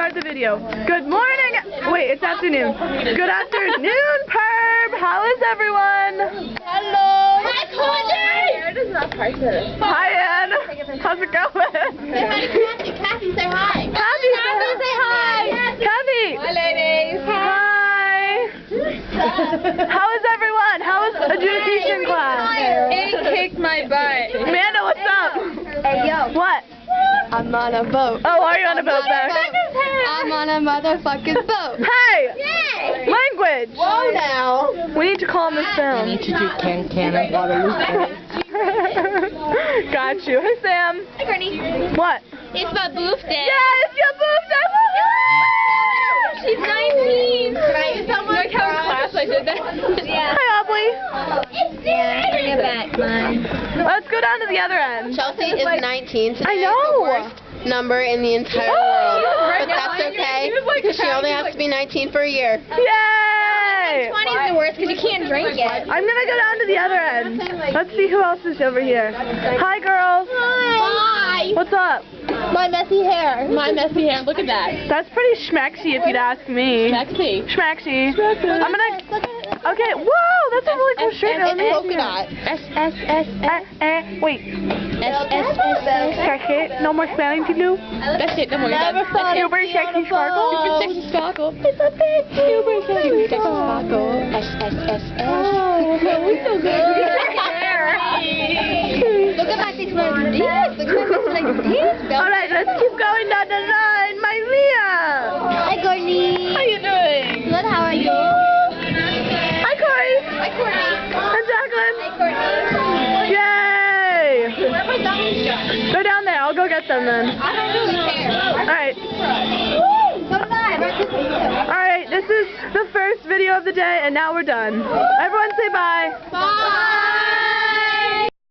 start the video. Good morning. Wait, it's afternoon. Good afternoon, Perb. How is everyone? Hello. Hi, Courtney. Hi, Ann. How's it going? Say hi to Kathy. Kathy, say hi. Kathy, say hi. Kathy. Hi, ladies. Hi. How is everyone? How was adjudication class? It kicked my butt. Amanda, what's up? Hey, yo. What? I'm on a boat. Oh, are you on a boat back? I'm on a motherfucking boat. Hey! Yay! Language! Whoa now. We need to calm this down. to do can of Waterloo. Got you. Hey, Sam. Hi, Courtney. What? It's my birthday. Yeah, it's your birthday! Woohoo! She's 19. Can I use someone? Like how in class I did that. Yeah. Hi, Aubrey. Yeah, bring it back, Mom. Let's go down to the other end. Chelsea is 19 today. I know. The worst number in the entire world. But that's okay, because she only has to be 19 for a year. Yay! 20 is the worst because you can't drink it. I'm gonna go down to the other end. Let's see who else is over here. Hi, girls. Hi. What's up? My messy hair. My messy hair. Look at that. That's pretty schmaxy if you'd ask me. Sexy. Schmaxy. I'm gonna... Okay, whoa, that's a really cool shirt. And polka dot. Wait. Second. No more spelling to do? That's it. No more. Never thought it Super sexy sparkle. Super sexy sparkle. It's a big super sexy sparkle. Oh, we're so good. Look at my face like this. Look at my face like this. Alright, let's keep going down the line. My Leah. Hi, Courtney. How you doing? Good. How are you? Hi, Corey. Hi, Courtney. And Jacqueline. Hi, Courtney. Yay. Where my gummies? Go down there. I'll go get them then. I don't really care. Alright. So did I. Alright, this is the first video of the day, and now we're done. Everyone say bye.